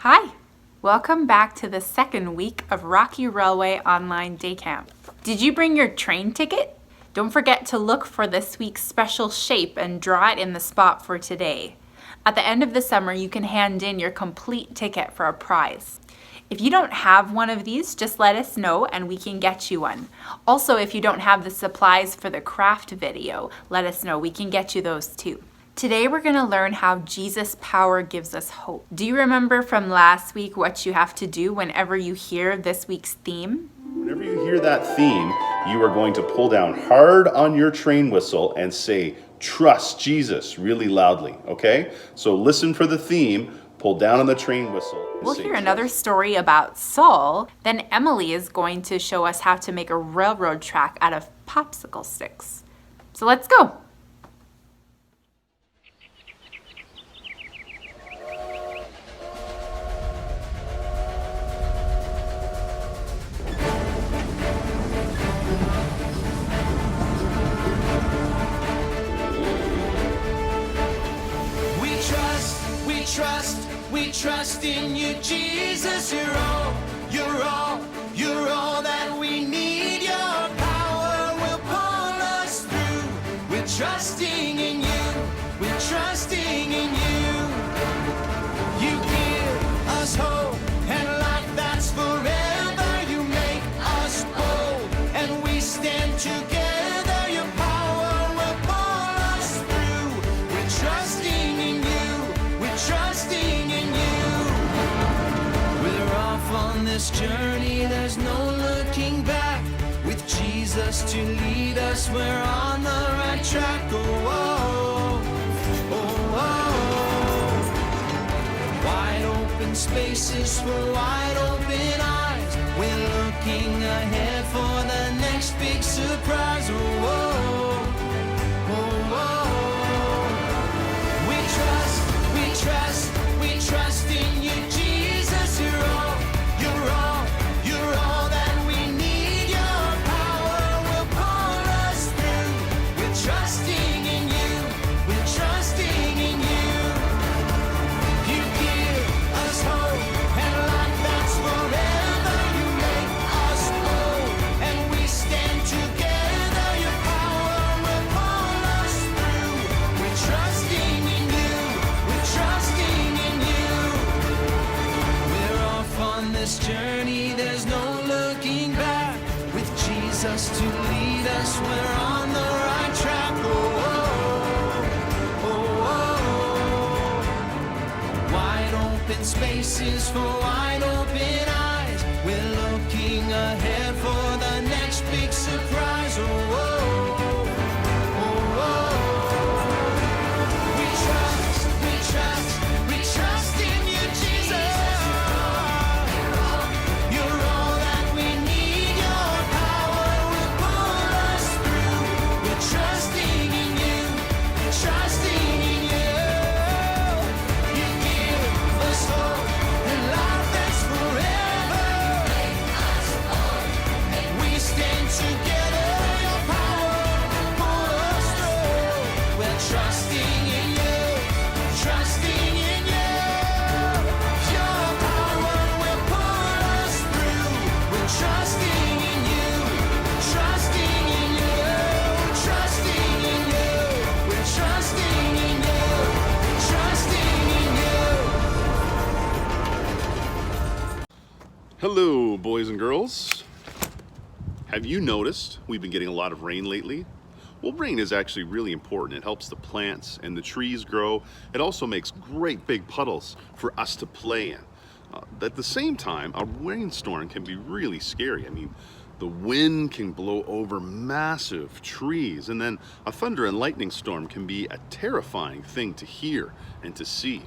Hi, welcome back to the second week of Rocky Railway Online Day Camp. Did you bring your train ticket? Don't forget to look for this week's special shape and draw it in the spot for today. At the end of the summer, you can hand in your complete ticket for a prize. If you don't have one of these, just let us know and we can get you one. Also, if you don't have the supplies for the craft video, let us know. We can get you those too. Today we're going to learn how Jesus' power gives us hope. Do you remember from last week what you have to do whenever you hear this week's theme? Whenever you hear that theme, you are going to pull down hard on your train whistle and say, "Trust Jesus," really loudly, okay? So listen for the theme, pull down on the train whistle. We'll hear another story about Saul. Then Emily is going to show us how to make a railroad track out of popsicle sticks. So let's go. We trust in you, Jesus. You're all that we need. Your power will pull us through. We're trusting in you. We're trusting in you. You give us hope and life that's forever. You make us bold and we stand together. Your power will pull us through. We're trusting in you. We're trusting in you. We're off on this journey, there's no looking back. With Jesus to lead us, we're on the right track. Oh, oh, oh, oh. Wide open spaces for wide open eyes. We're looking ahead for the next big surprise. Oh, oh, oh, oh. We trust in you, Jesus. You're all that we need. Your power will pull us through. We're trusting in you. We're trusting in you. You give us hope and life that's forever. You make us bold and we stand together. Your power will pull us through. We're trusting in you. We're trusting in you. We're off on this journey, there's no looking back. With Jesus to lead us, we're on the right track. Oh, oh, oh, oh. Wide open spaces for wide open eyes. We're looking ahead for the next big surprise. Oh, oh, oh, oh. We trust in you, Jesus. You're all that we need. Your power will pull us through. We're trusting in you. We're trusting in you. You give us hope and life that's forever. And we stand together. Your power will pull us through. We're trusting in you. Trusting in you. Your power will pull us through. We're trusting in you. Trusting in you. Trusting in you. We're trusting in you. Trusting in you. Hello, boys and girls. Have you noticed we've been getting a lot of rain lately? Well, rain is actually really important. It helps the plants and the trees grow. It also makes great big puddles for us to play in. At the same time, a rainstorm can be really scary. I mean, the wind can blow over massive trees, and then a thunder and lightning storm can be a terrifying thing to hear and to see.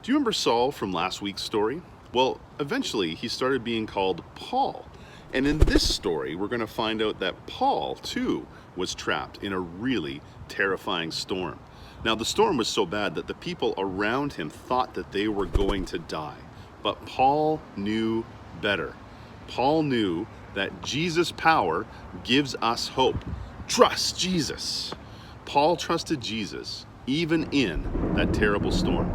Do you remember Saul from last week's story? Well, eventually he started being called Paul. And in this story, we're going to find out that Paul, too, was trapped in a really terrifying storm. Now, the storm was so bad that the people around him thought that they were going to die. But Paul knew better. Paul knew that Jesus' power gives us hope. Trust Jesus. Paul trusted Jesus even in that terrible storm.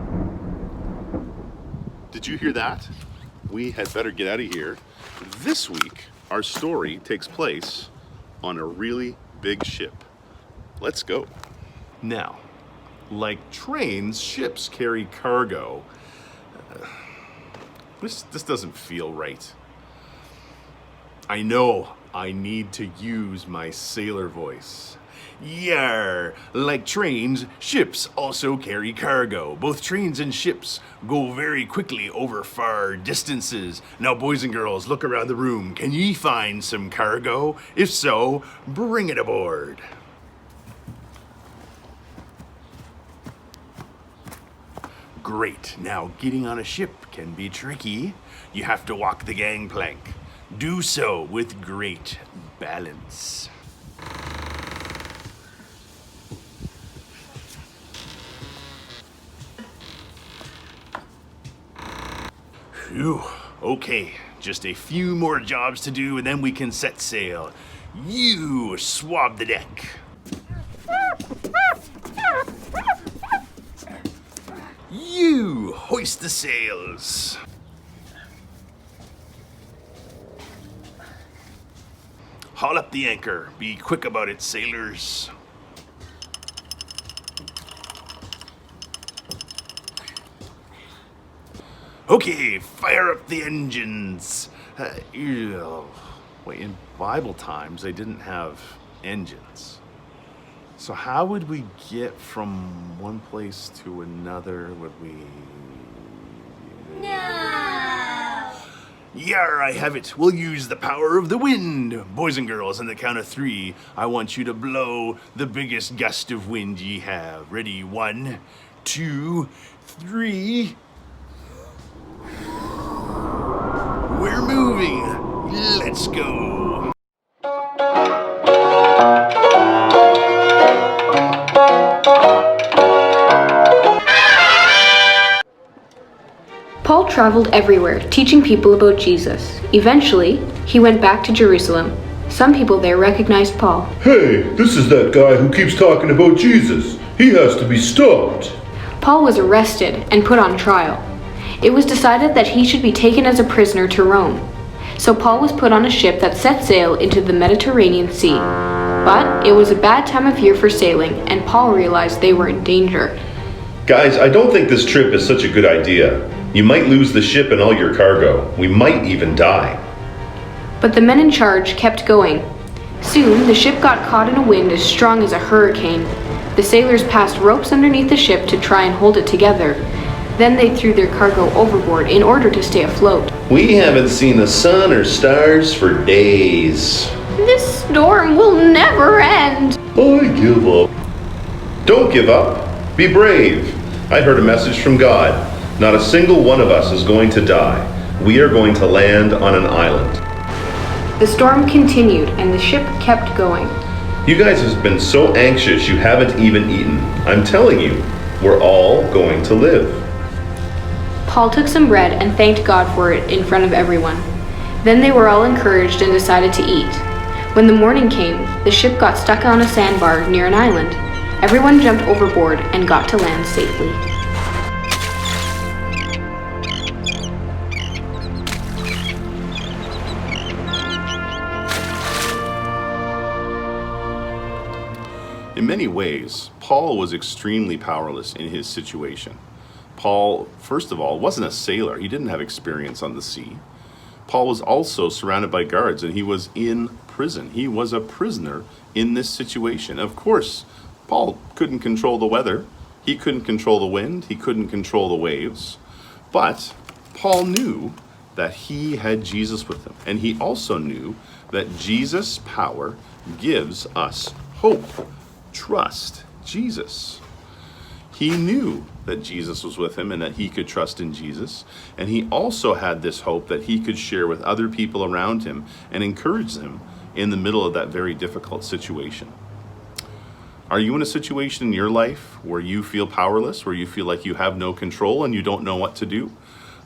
Did you hear that? We had better get out of here. This week, our story takes place on a really big ship. Let's go. Now, like trains, ships carry cargo. This doesn't feel right. I know I need to use my sailor voice. Yar! Like trains, ships also carry cargo. Both trains and ships go very quickly over far distances. Now, boys and girls, look around the room. Can ye find some cargo? If so, bring it aboard. Great. Now, getting on a ship can be tricky. You have to walk the gangplank. Do so with great balance. Phew. Okay, just a few more jobs to do and then we can set sail. You swab the deck. You hoist the sails. Haul up the anchor. Be quick about it, sailors. Okay, fire up the engines. Wait, in Bible times, they didn't have engines. So how would we get from one place to another? Would we... No! Yar, I have it. We'll use the power of the wind. Boys and girls, on the count of 3, I want you to blow the biggest gust of wind ye have. Ready? 1, 2, 3. We're moving. Let's go. Paul traveled everywhere, teaching people about Jesus. Eventually, he went back to Jerusalem. Some people there recognized Paul. Hey, this is that guy who keeps talking about Jesus. He has to be stopped. Paul was arrested and put on trial. It was decided that he should be taken as a prisoner to Rome. So Paul was put on a ship that set sail into the Mediterranean Sea. But it was a bad time of year for sailing, and Paul realized they were in danger. Guys, I don't think this trip is such a good idea. You might lose the ship and all your cargo. We might even die. But the men in charge kept going. Soon, the ship got caught in a wind as strong as a hurricane. The sailors passed ropes underneath the ship to try and hold it together. Then they threw their cargo overboard in order to stay afloat. We haven't seen the sun or stars for days. This storm will never end. I give up. Don't give up. Be brave. I heard a message from God. Not a single one of us is going to die. We are going to land on an island. The storm continued and the ship kept going. You guys have been so anxious you haven't even eaten. I'm telling you, we're all going to live. Paul took some bread and thanked God for it in front of everyone. Then they were all encouraged and decided to eat. When the morning came, the ship got stuck on a sandbar near an island. Everyone jumped overboard and got to land safely. In many ways, Paul was extremely powerless in his situation. Paul, first of all, wasn't a sailor. He didn't have experience on the sea. Paul was also surrounded by guards and he was in prison. He was a prisoner in this situation. Of course, Paul couldn't control the weather. He couldn't control the wind. He couldn't control the waves. But Paul knew that he had Jesus with him. And he also knew that Jesus' power gives us hope. Trust Jesus. He knew that Jesus was with him and that he could trust in Jesus. And he also had this hope that he could share with other people around him and encourage them in the middle of that very difficult situation. Are you in a situation in your life where you feel powerless, where you feel like you have no control and you don't know what to do?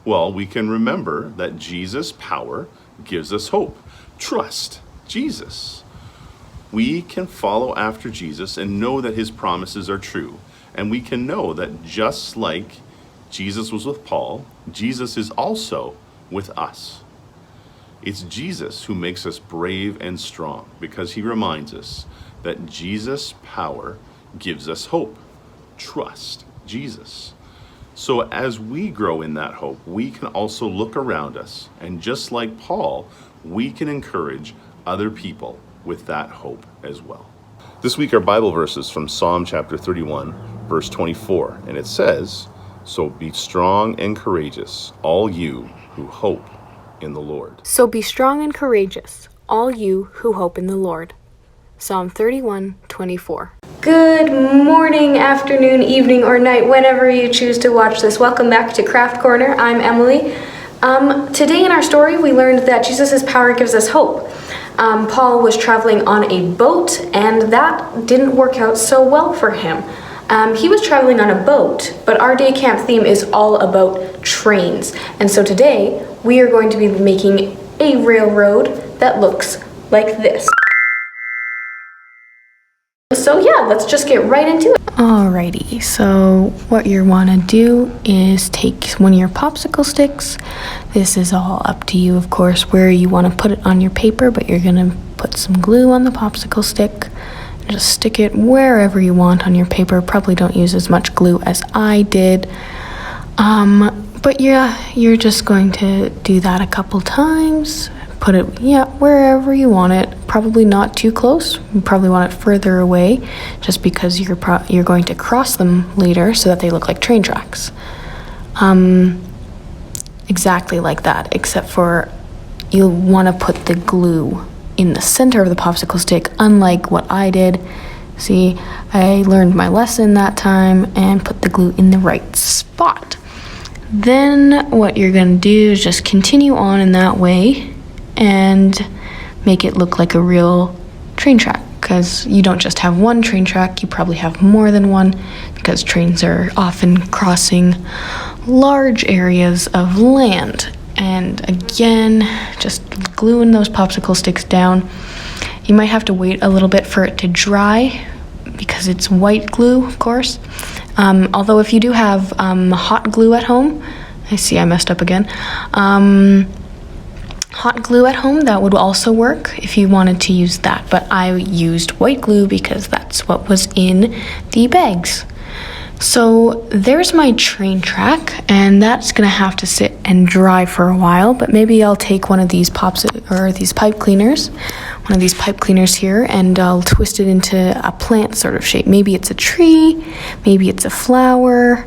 Well, we can remember that Jesus' power gives us hope. Trust Jesus. We can follow after Jesus and know that his promises are true. And we can know that just like Jesus was with Paul. Jesus is also with us. It's Jesus who makes us brave and strong because he reminds us that Jesus' power gives us hope. Trust Jesus. So as we grow in that hope, we can also look around us, and just like Paul, we can encourage other people with that hope as well. This week our Bible verse is from Psalm chapter 31, verse 24, and it says, "So be strong and courageous, all you who hope in the Lord." So be strong and courageous, all you who hope in the Lord. Psalm 31:24. Good morning, afternoon, evening, or night, whenever you choose to watch this. Welcome back to Craft Corner. I'm Emily. Today in our story, we learned that Jesus' power gives us hope. Paul was traveling on a boat, and that didn't work out so well for him. He was traveling on a boat, but our day camp theme is all about trains. And so today, we are going to be making a railroad that looks like this. So yeah, let's just get right into it. Alrighty, so what you want to do is take one of your popsicle sticks. This is all up to you, of course, where you want to put it on your paper, but you're going to put some glue on the popsicle stick. Just stick it wherever you want on your paper. Probably don't use as much glue as I did. But yeah, you're just going to do that a couple times. Put it, wherever you want it. Probably not too close. You probably want it further away, just because you're going to cross them later so that they look like train tracks. Exactly like that, except for you'll want to put the glue in the center of the popsicle stick, unlike what I did. See, I learned my lesson that time and put the glue in the right spot. Then what you're going to do is just continue on in that way and make it look like a real train track, because you don't just have one train track, you probably have more than one, because trains are often crossing large areas of land. And again, just gluing those popsicle sticks down. You might have to wait a little bit for it to dry because it's white glue, of course. Although if you do have hot glue at home, I messed up again. Hot glue at home, that would also work if you wanted to use that. But I used white glue because that's what was in the bags. So there's my train track, and that's gonna have to sit and dry for a while, but maybe I'll take one of these these pipe cleaners, here, and I'll twist it into a plant sort of shape. Maybe it's a tree, maybe it's a flower,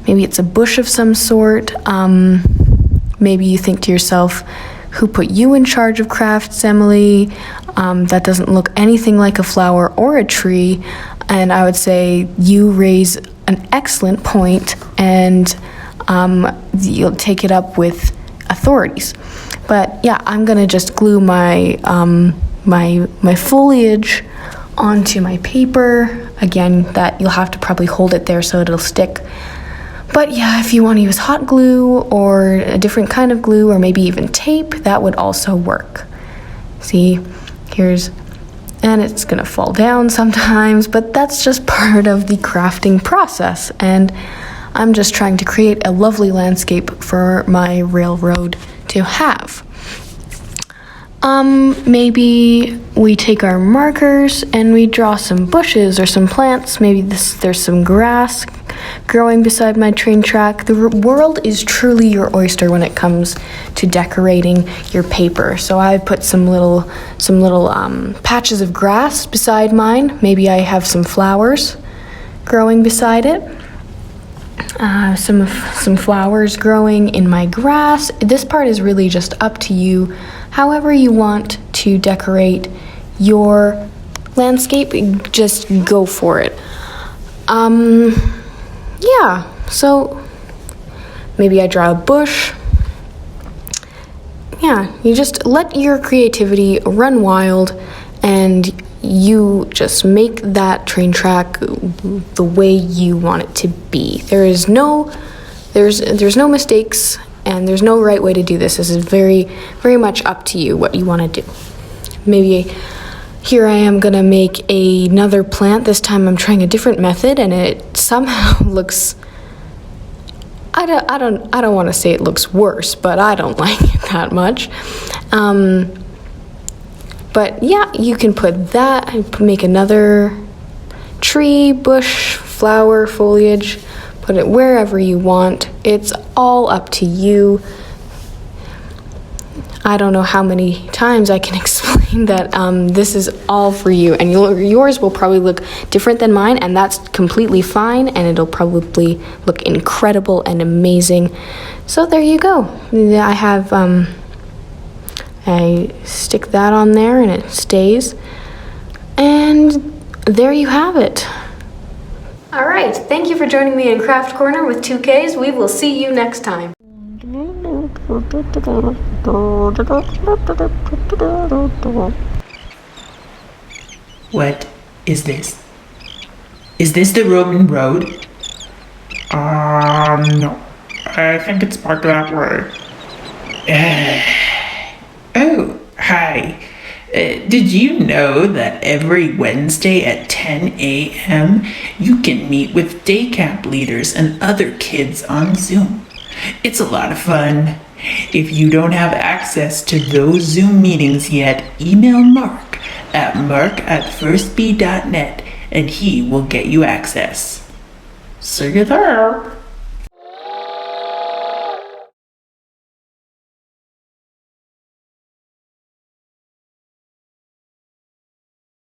maybe it's a bush of some sort. Maybe you think to yourself, who put you in charge of crafts, Emily? That doesn't look anything like a flower or a tree. And I would say you raise an excellent point, and you'll take it up with authorities. But yeah, I'm gonna just glue my my foliage onto my paper. Again, that you'll have to probably hold it there so it'll stick. But yeah, if you want to use hot glue or a different kind of glue, or maybe even tape, that would also work. See, and it's gonna fall down sometimes, but that's just part of the crafting process. And I'm just trying to create a lovely landscape for my railroad to have. Maybe we take our markers and we draw some bushes or some plants. Maybe there's some grass growing beside my train track. The world is truly your oyster when it comes to decorating your paper. So I put some little patches of grass beside mine. Maybe I have some flowers growing beside it. Some flowers growing in my grass. This part is really just up to you. However you want to decorate your landscape, just go for it. Yeah, so maybe I draw a bush. Yeah, you just let your creativity run wild, and you just make that train track the way you want it to be. There's no mistakes, and there's no right way to do this. This is very, very much up to you what you want to do. Maybe here I am gonna make another plant. This time I'm trying a different method, and it somehow looks I don't want to say it looks worse, but I don't like it that much. But yeah, you can put that, make another tree, bush, flower, foliage, put it wherever you want. It's all up to you. I don't know how many times I can explain that this is all for you, and yours will probably look different than mine, and that's completely fine, and it'll probably look incredible and amazing. So there you go. I have, I stick that on there and it stays, and there you have it. All right, thank you for joining me in Craft Corner with 2Ks. We will see you next time. What is this? Is this the Roman road? No. I think it's parked that way. Oh, hi. Did you know that every Wednesday at 10 a.m. you can meet with day camp leaders and other kids on Zoom? It's a lot of fun. If you don't have access to those Zoom meetings yet, email Mark at mark@firstbee.net and he will get you access. See you there.